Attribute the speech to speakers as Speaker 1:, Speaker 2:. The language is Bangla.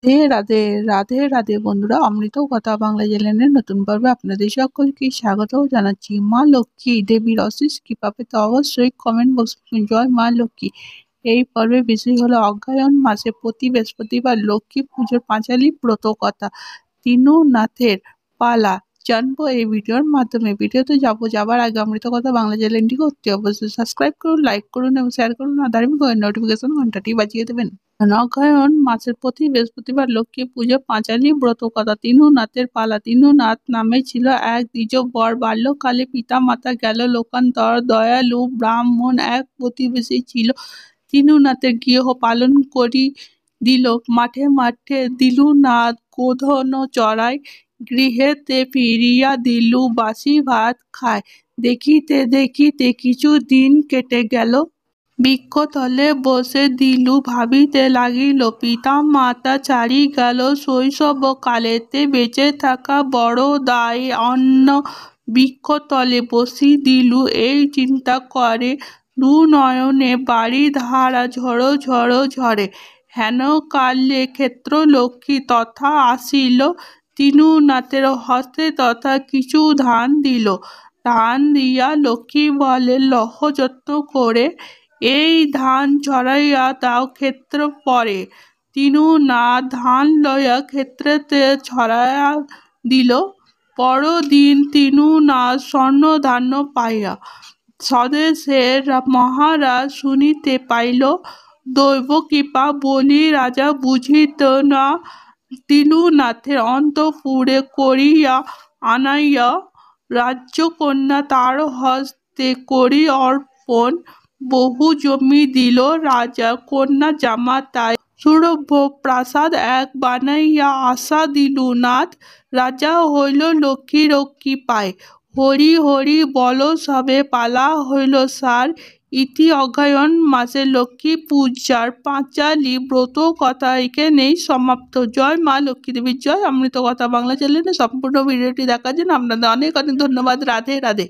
Speaker 1: রাধে রাধে রাধে বন্ধুরা, অমৃত কথা বাংলা চ্যানেলের নতুন পর্বে আপনাদের সকলকে স্বাগত জানাচ্ছি। মা লক্ষ্মী দেবীর অশেষ কৃপা পেতে অবশ্যই কমেন্ট বক্স জয় মা লক্ষ্মী। এই পর্বের বিষয় হলো অগ্রহায়ণ মাসে প্রতি বৃহস্পতিবার লক্ষ্মী পুজোর পাঁচালী ব্রত কথা তিনু নাথের পালা জানবো এই ভিডিওর মাধ্যমে। ভিডিওতে যাবার আগে অমৃত কথা বাংলা চ্যানেলটিকে অতি অবশ্যই সাবস্ক্রাইব করুন, লাইক করুন এবং শেয়ার করুন, আর ধার্মিক নোটিফিকেশন ঘন্টাটি বাজিয়ে দেবেন। অগ্রহায়ণ মাসের প্রতি বৃহস্পতিবার লক্ষ্মী পুজো পাঁচালী ব্রত কথা তিনু নাথের পালা। তিনু নাথ নামে ছিল এক দ্বিজ বর। বাল্যকালে পিতা মাতা গেল লোকান্তর। দয়ালু ব্রাহ্মণ এক প্রতিবেশী ছিল। তিনু নাথের গৃহ পালন করি দিল। মাঠে মাঠে দিলু নাথ গোধন চড়াই। গৃহেতে ফিরিয়া দিলু বাসি ভাত খায়। দেখিতে দেখিতে কিছু দিন কেটে গেল। বৃক্ষতলে বসে দিলু ভাবিতে লাগিল, পিতা মাতা ছাড়ি গেল শৈশব কালেতে, বেঁচে থাকা বড় দায়। অন্য বৃক্ষতলে বসি দিলু এই চিন্তা করে, দু নয়নে বাড়ি ধারা ঝড়ো ঝড়ো ঝরে। হেন কালে ক্ষেত্রলক্ষ্মী তথা আসিল। তিনু নাথের হস্তে তথা কিছু ধান দিল। ধান দিয়া লক্ষ্মী বলে, লহ যত্ন করে এই ধান ছড়াইয়া দাও ক্ষেত্র পরে। তিনু নাথ ধান লইয়া ক্ষেত্রেতে ছড়াইয়া দিল। পরদিন তিনু নাথ স্বর্ণ ধান্য পাইয়া স্বদেশের মহারাজ শুনিতে পাইল। দৈবকৃপা বলি রাজা বুঝিত না। তিনু নাথের অন্তঃপুরে করিয়া আনাইয়া রাজ্যকন্যা তার হস্তে করি অর্পণ। বহু জমি দিল রাজা কন্যা জামাতায়। সুরভ্য প্রাসাদ এক বানাইয়া আশা দিলু নাথ। রাজা হইল লক্ষ্মী রক্ষী পায়। হরি হরি বল সবে পালা হইল সার। ইতি অগ্রহায়ণ মাসে লক্ষ্মী পূজার পাঁচালী ব্রত কথা এখানেই সমাপ্ত। জয় মা লক্ষ্মী দেবীর জয়। অমৃত কথা বাংলা চ্যানেলে সম্পূর্ণ ভিডিওটি দেখার জন্য আপনাদের অনেক অনেক ধন্যবাদ। রাধে রাধে।